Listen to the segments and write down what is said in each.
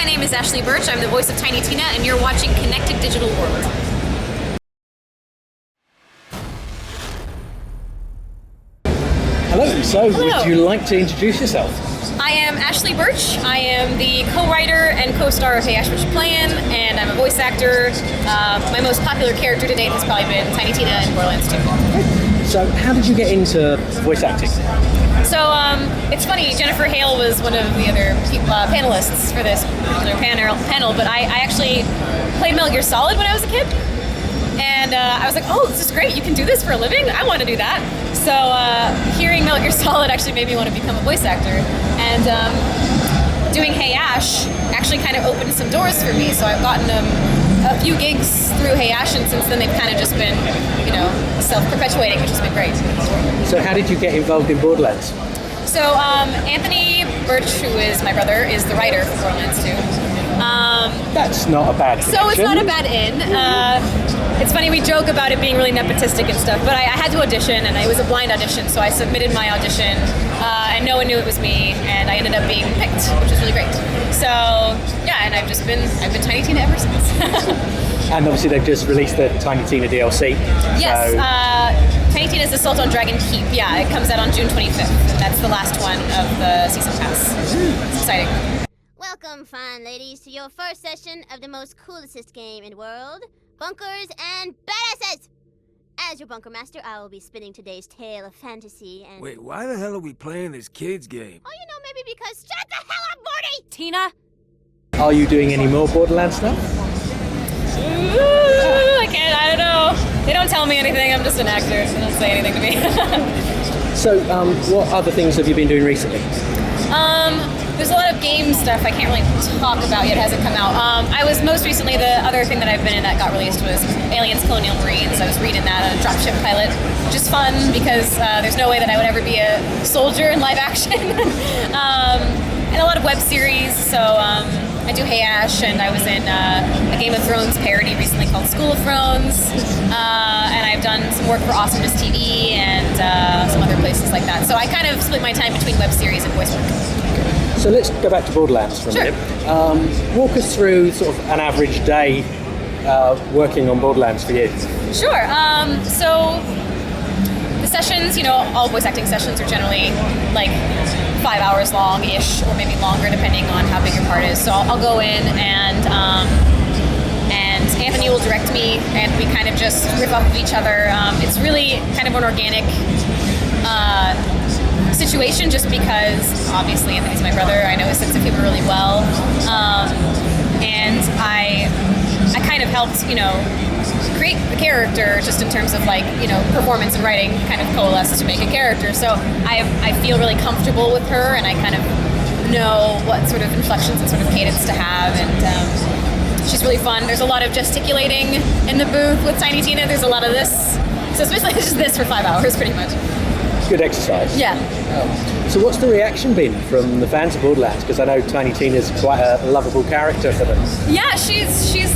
name is Ashly Burch. I'm the voice of Tiny Tina, and you're watching Connected Digital World. Hello, so Hello. would you like to introduce yourself? I am Ashly Burch. I am the co-writer and co-star of Hey Ash, What You Playin', and I'm a voice actor. My most popular character to date has probably been Tiny Tina in Borderlands 2. So how did you get into voice acting? So it's funny, Jennifer Hale was one of the other panelists for this particular panel, but I actually played Metal Gear Solid when I was a kid. And I was like, oh, this is great, you can do this for a living? I want to do that. So hearing Metal Gear Solid actually made me want to become a voice actor. And doing Hey Ash actually kind of opened some doors for me. So I've gotten a few gigs through Hey Ash, and since then they've kind of just been, self-perpetuating, which has been great. So how did you get involved in Borderlands? So Anthony Burch, who is my brother, is the writer for Borderlands 2. That's not a bad connection. So it's not a bad in. It's funny, we joke about it being really nepotistic and stuff, but I had to audition, and it was a blind audition, so I submitted my audition, and no one knew it was me, and I ended up being picked, which was really great. So, yeah, and I've been Tiny Tina ever since. And obviously they've just released the Tiny Tina DLC. Yes, so... Tiny Tina's Assault on Dragon Keep. Yeah, it comes out on June 25th. That's the last one of the season pass. It's exciting. Welcome, fine ladies, to your first session of the most coolest game in the world, Bunkers and Badasses! As your bunker master, I will be spinning today's tale of fantasy and... Wait, why the hell are we playing this kid's game? Oh, maybe because... Shut the hell up, Morty! Tina? Are you doing any more Borderlands stuff? Ooh, I don't know. They don't tell me anything, I'm just an actor. They don't say anything to me. So, what other things have you been doing recently? There's a lot of game stuff I can't really talk about yet, it hasn't come out. I was most recently, the other thing that I've been in that got released was Aliens Colonial Marines. I was reading that on a dropship pilot, which is fun because there's no way that I would ever be a soldier in live action. And a lot of web series, so I do Hey Ash, and I was in a Game of Thrones parody recently called School of Thrones, and I've done some work for Awesomeness TV and some other places like that. So I kind of split my time between web series and voice work. So let's go back to Borderlands for a minute. Walk us through sort of an average day working on Borderlands for you. Sure. So the sessions, all voice acting sessions are generally like 5 hours long-ish, or maybe longer, depending on how big your part is. So I'll go in, and Anthony will direct me, and we kind of just riff off of each other. It's really kind of an organic situation, just because obviously Anthony's my brother. I know his sense of humor really well, and I kind of helped, create the character just in terms of performance and writing kind of coalesce to make a character. So I feel really comfortable with her, and I kind of know what sort of inflections and sort of cadence to have, and she's really fun. There's a lot of gesticulating in the booth with Tiny Tina. There's a lot of this. So it's basically just this for 5 hours, pretty much. Good exercise. Yeah. So what's the reaction been from the fans of Borderlands? Because I know Tiny Tina's quite a lovable character for them. Yeah, she's she's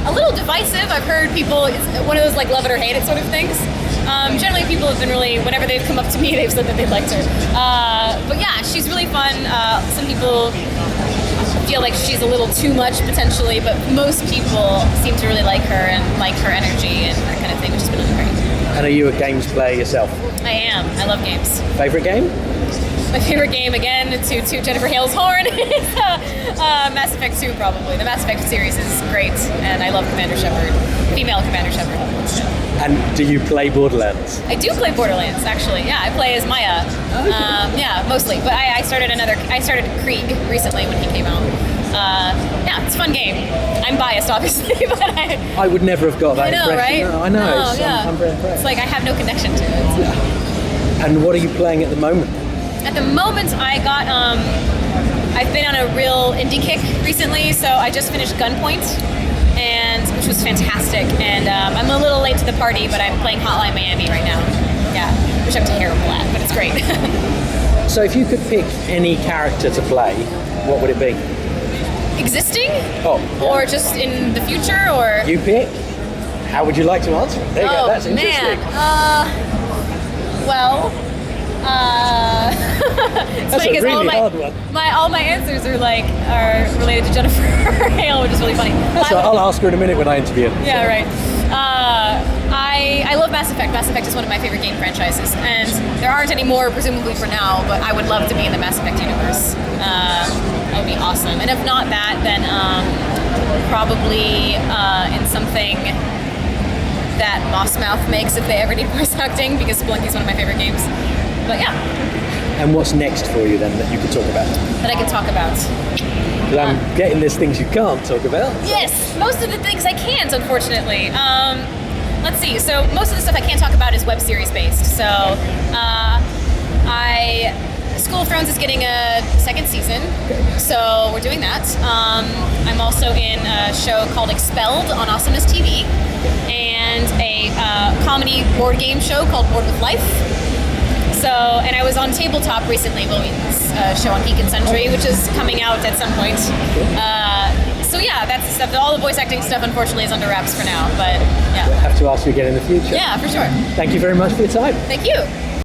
a little divisive. I've heard people, it's one of those love it or hate it sort of things. Generally people have been really, whenever they've come up to me, they've said that they liked her. But yeah, she's really fun. Some people feel like she's a little too much potentially, but most people seem to really like her and like her energy and that kind of thing, which has been really great. And are you a games player yourself? I am. I love games. Favorite game? My favorite game, again, to Jennifer Hale's horn, is Mass Effect 2, probably. The Mass Effect series is great, and I love Commander Shepard, female Commander Shepard. And do you play Borderlands? I do play Borderlands, actually. Yeah, I play as Maya. Yeah, mostly. But I started Krieg recently when he came out. Yeah, it's a fun game. I'm biased, obviously, but I would never have got that I know, impression. right? No, I know. No, yeah. I'm very impressed. It's like I have no connection to it. So. Yeah. And what are you playing at the moment? At the moment, I've been on a real indie kick recently, so I just finished Gunpoint, which was fantastic, and I'm a little late to the party, but I'm playing Hotline Miami right now. Yeah, which I'm terrible at, but it's great. So if you could pick any character to play, what would it be? Existing? Oh. Yeah. Or just in the future, or? You pick. How would you like to answer it? There you go, that's interesting. Man. Well, It's That's funny a 'cause really hard one. all my answers are related to Jennifer Hale, which is really funny. That's right, I'll ask her in a minute when I interview her. Yeah, right. I love Mass Effect. Mass Effect is one of my favorite game franchises, and there aren't any more, presumably for now. But I would love to be in the Mass Effect universe. That would be awesome. And if not that, then probably in something that Mossmouth makes if they ever need voice acting, because Spelunky's one of my favorite games. But yeah, And what's next for you then that you could talk about? that I can talk about. 'Cause I'm getting there's things you can't talk about. Yes, most of the things I can't, unfortunately. Let's see. So most of the stuff I can't talk about is web series based. So School of Thrones is getting a second season, so we're doing that. I'm also in a show called Expelled on Awesomeness TV, and a comedy board game show called Board with Life. So, and I was on Tabletop recently, a show on Geek and Sundry, which is coming out at some point. So yeah, that's the stuff. All the voice acting stuff, unfortunately, is under wraps for now. But yeah, I'll have to ask you again in the future. yeah, for sure. Thank you very much for your time. Thank you.